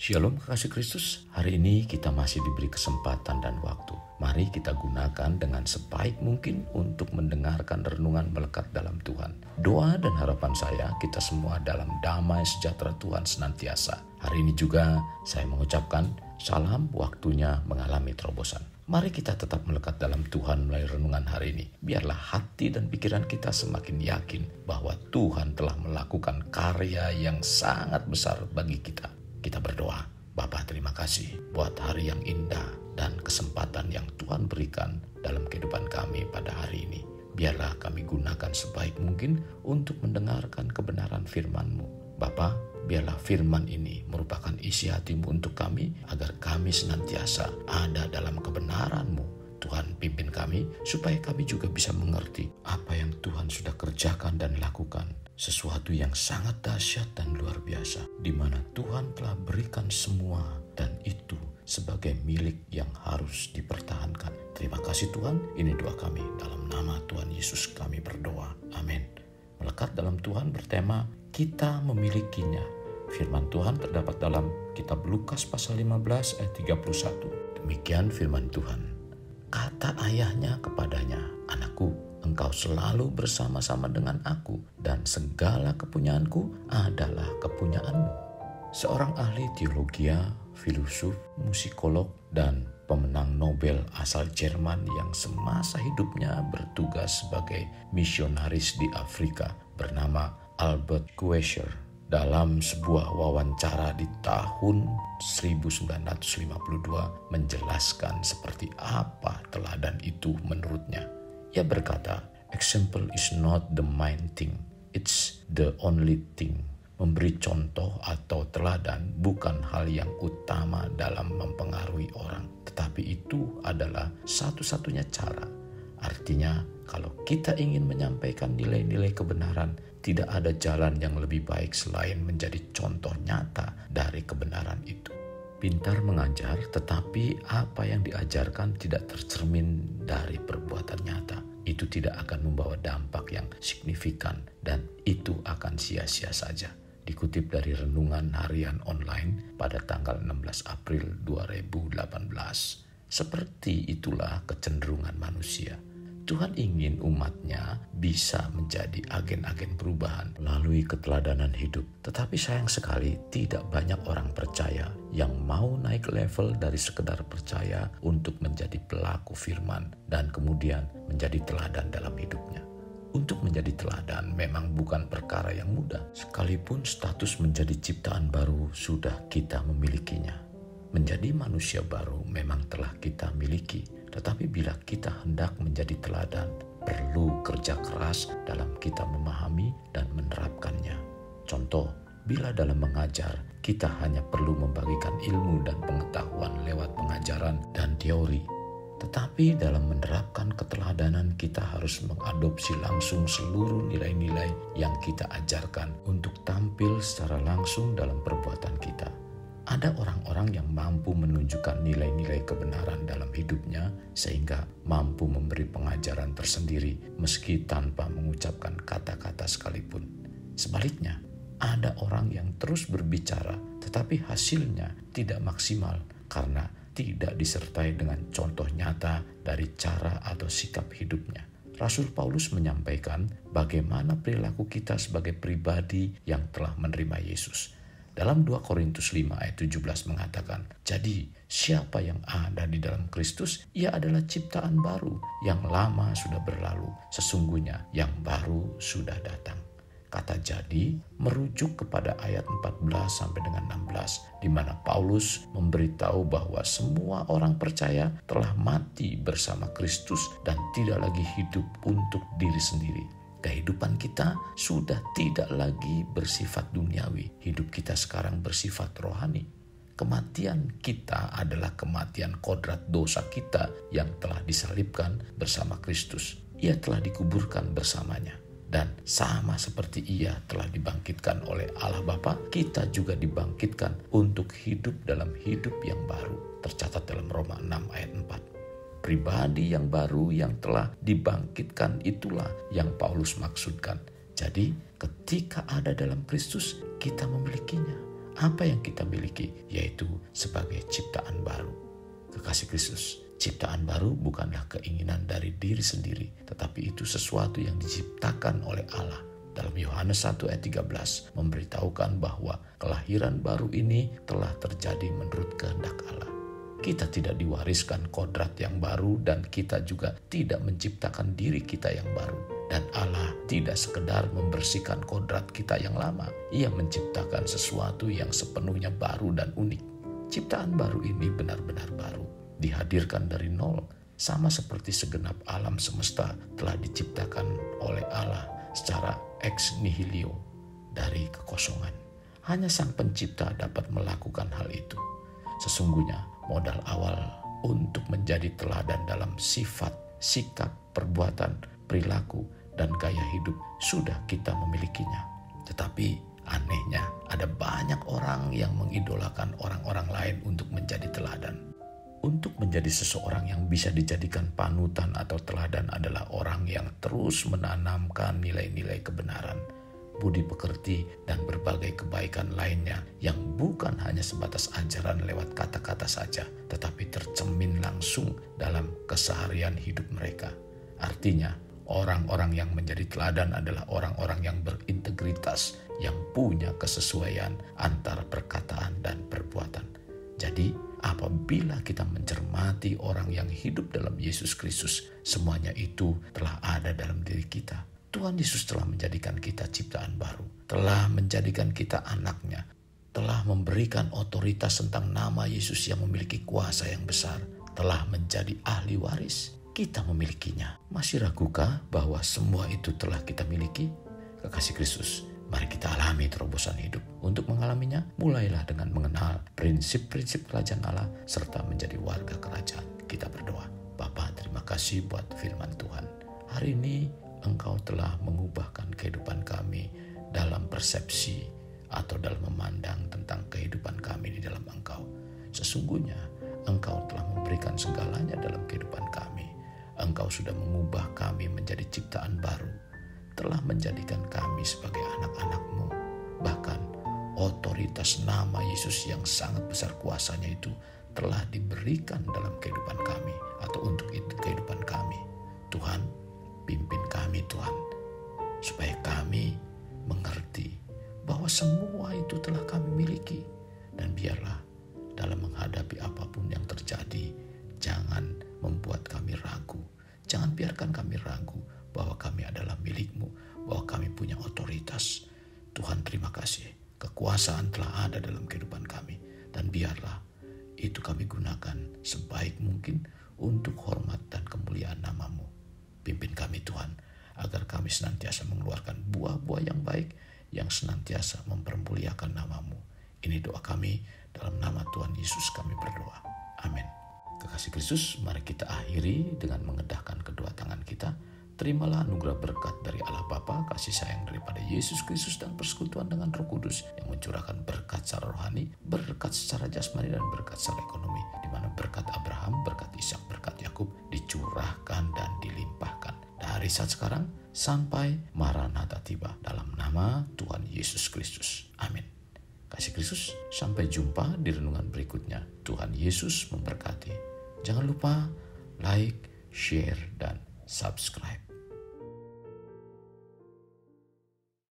Shalom kekasih Kristus, hari ini kita masih diberi kesempatan dan waktu. Mari kita gunakan dengan sebaik mungkin untuk mendengarkan renungan melekat dalam Tuhan. Doa dan harapan saya kita semua dalam damai sejahtera Tuhan senantiasa. Hari ini juga saya mengucapkan salam waktunya mengalami terobosan. Mari kita tetap melekat dalam Tuhan melalui renungan hari ini. Biarlah hati dan pikiran kita semakin yakin bahwa Tuhan telah melakukan karya yang sangat besar bagi kita. Kita berdoa, Bapa terima kasih buat hari yang indah dan kesempatan yang Tuhan berikan dalam kehidupan kami pada hari ini. Biarlah kami gunakan sebaik mungkin untuk mendengarkan kebenaran firman-Mu. Bapa, biarlah firman ini merupakan isi hati-Mu untuk kami agar kami senantiasa ada dalam kebenaran-Mu. Tuhan pimpin kami supaya kami juga bisa mengerti apa yang Tuhan sudah kerjakan dan lakukan. Sesuatu yang sangat dahsyat dan luar biasa, di mana Tuhan telah berikan semua dan itu sebagai milik yang harus dipertahankan. Terima kasih Tuhan, ini doa kami dalam nama Tuhan Yesus kami berdoa. Amin. Melekat dalam Tuhan bertema kita memilikinya. Firman Tuhan terdapat dalam kitab Lukas pasal 15 ayat 31. Demikian firman Tuhan. Kata ayahnya kepadanya, "Anakku, engkau selalu bersama-sama dengan aku dan segala kepunyaanku adalah kepunyaanmu." Seorang ahli teologia, filosof, musikolog, dan pemenang Nobel asal Jerman yang semasa hidupnya bertugas sebagai misionaris di Afrika bernama Albert Schweitzer. Dalam sebuah wawancara di tahun 1952 menjelaskan seperti apa teladan itu menurutnya. Ia berkata, "Example is not the main thing, it's the only thing." Memberi contoh atau teladan bukan hal yang utama dalam mempengaruhi orang, tetapi itu adalah satu-satunya cara. Artinya, kalau kita ingin menyampaikan nilai-nilai kebenaran, tidak ada jalan yang lebih baik selain menjadi contoh nyata dari kebenaran itu. Pintar mengajar, tetapi apa yang diajarkan tidak tercermin dari perbuatan nyata. Itu tidak akan membawa dampak yang signifikan dan itu akan sia-sia saja. Dikutip dari Renungan Harian Online pada tanggal 16 April 2018. Seperti itulah kecenderungan manusia. Tuhan ingin umatnya bisa menjadi agen-agen perubahan melalui keteladanan hidup. Tetapi sayang sekali tidak banyak orang percaya yang mau naik level dari sekedar percaya untuk menjadi pelaku firman dan kemudian menjadi teladan dalam hidupnya. Untuk menjadi teladan memang bukan perkara yang mudah, sekalipun status menjadi ciptaan baru sudah kita memilikinya. Menjadi manusia baru memang telah kita miliki, tetapi bila kita hendak menjadi teladan, perlu kerja keras dalam kita memahami dan menerapkannya. Contoh, bila dalam mengajar, kita hanya perlu membagikan ilmu dan pengetahuan lewat pengajaran dan teori. Tetapi dalam menerapkan keteladanan, kita harus mengadopsi langsung seluruh nilai-nilai yang kita ajarkan untuk tampil secara langsung dalam perbuatan kita. Ada orang-orang yang mampu menunjukkan nilai-nilai kebenaran dalam hidupnya sehingga mampu memberi pengajaran tersendiri meski tanpa mengucapkan kata-kata sekalipun. Sebaliknya, ada orang yang terus berbicara tetapi hasilnya tidak maksimal karena tidak disertai dengan contoh nyata dari cara atau sikap hidupnya. Rasul Paulus menyampaikan bagaimana perilaku kita sebagai pribadi yang telah menerima Yesus. Dalam 2 Korintus 5 ayat 17 mengatakan, "Jadi siapa yang ada di dalam Kristus, ia adalah ciptaan baru, yang lama sudah berlalu, sesungguhnya yang baru sudah datang." Kata "jadi" merujuk kepada ayat 14 sampai dengan 16, di mana Paulus memberitahu bahwa semua orang percaya telah mati bersama Kristus dan tidak lagi hidup untuk diri sendiri. Kehidupan kita sudah tidak lagi bersifat duniawi. Hidup kita sekarang bersifat rohani. Kematian kita adalah kematian kodrat dosa kita yang telah disalibkan bersama Kristus. Ia telah dikuburkan bersamanya. Dan sama seperti ia telah dibangkitkan oleh Allah Bapa, kita juga dibangkitkan untuk hidup dalam hidup yang baru. Tercatat dalam Roma 6 ayat 4. Pribadi yang baru yang telah dibangkitkan itulah yang Paulus maksudkan. Jadi ketika ada dalam Kristus, kita memilikinya. apa yang kita miliki, yaitu sebagai ciptaan baru. Kekasih Kristus, ciptaan baru bukanlah keinginan dari diri sendiri, tetapi itu sesuatu yang diciptakan oleh Allah. Dalam Yohanes 1 ayat 13 memberitahukan bahwa kelahiran baru ini telah terjadi menurut kehendak Allah. Kita tidak diwariskan kodrat yang baru dan kita juga tidak menciptakan diri kita yang baru. Dan Allah tidak sekedar membersihkan kodrat kita yang lama. Ia menciptakan sesuatu yang sepenuhnya baru dan unik. Ciptaan baru ini benar-benar baru, dihadirkan dari nol, sama seperti segenap alam semesta telah diciptakan oleh Allah secara ex nihilo, dari kekosongan. Hanya Sang Pencipta dapat melakukan hal itu. Sesungguhnya modal awal untuk menjadi teladan dalam sifat, sikap, perbuatan, perilaku, dan gaya hidup sudah kita memilikinya. Tetapi anehnya ada banyak orang yang mengidolakan orang-orang lain untuk menjadi teladan. Untuk menjadi seseorang yang bisa dijadikan panutan atau teladan adalah orang yang terus menanamkan nilai-nilai kebenaran, budi pekerti, dan berbagai kebaikan lainnya yang bukan hanya sebatas ajaran lewat kata-kata saja, tetapi tercermin langsung dalam keseharian hidup mereka. Artinya, orang-orang yang menjadi teladan adalah orang-orang yang berintegritas, yang punya kesesuaian antara perkataan dan perbuatan. Jadi, apabila kita mencermati orang yang hidup dalam Yesus Kristus, semuanya itu telah ada dalam diri kita. Tuhan Yesus telah menjadikan kita ciptaan baru, telah menjadikan kita anaknya, telah memberikan otoritas tentang nama Yesus yang memiliki kuasa yang besar, telah menjadi ahli waris. Kita memilikinya. Masih ragukah bahwa semua itu telah kita miliki? Kekasih Kristus, mari kita alami terobosan hidup. Untuk mengalaminya, mulailah dengan mengenal prinsip-prinsip kerajaan Allah serta menjadi warga kerajaan. Kita berdoa. Bapa, terima kasih buat firman Tuhan. Hari ini Engkau telah mengubahkan kehidupan kami dalam persepsi atau dalam memandang tentang kehidupan kami di dalam Engkau. Sesungguhnya Engkau telah memberikan segalanya dalam kehidupan kami. Engkau sudah mengubah kami menjadi ciptaan baru, telah menjadikan kami sebagai anak-anak-Mu. Bahkan otoritas nama Yesus yang sangat besar kuasanya itu telah diberikan dalam kehidupan kami atau untuk itu kehidupan kami. Tuhan, pimpin kami Tuhan, supaya kami mengerti bahwa semua itu telah kami miliki. Dan biarlah dalam menghadapi apapun yang terjadi, jangan membuat kami ragu. Jangan biarkan kami ragu bahwa kami adalah milik-Mu, bahwa kami punya otoritas. Tuhan, terima kasih. Kekuasaan telah ada dalam kehidupan kami. Dan biarlah itu kami gunakan sebaik mungkin untuk hormat dan kemuliaan nama-Mu. Pimpin kami Tuhan, agar kami senantiasa mengeluarkan buah-buah yang baik, yang senantiasa mempermuliakan nama-Mu. Ini doa kami, dalam nama Tuhan Yesus kami berdoa. Amin. Kekasih Kristus, mari kita akhiri dengan mengedahkan kedua tangan kita. Terimalah anugerah berkat dari Allah Bapa, kasih sayang daripada Yesus Kristus, dan persekutuan dengan Roh Kudus yang mencurahkan berkat secara rohani, berkat secara jasmani, dan berkat secara ekonomi, di mana berkat Abraham, berkat Ishak, berkat Yakub dicurahkan dan dilimpahkan dari saat sekarang sampai Maranatha tiba, dalam nama Tuhan Yesus Kristus. Amin. Kasih Kristus, sampai jumpa di renungan berikutnya. Tuhan Yesus memberkati. Jangan lupa like, share, dan subscribe.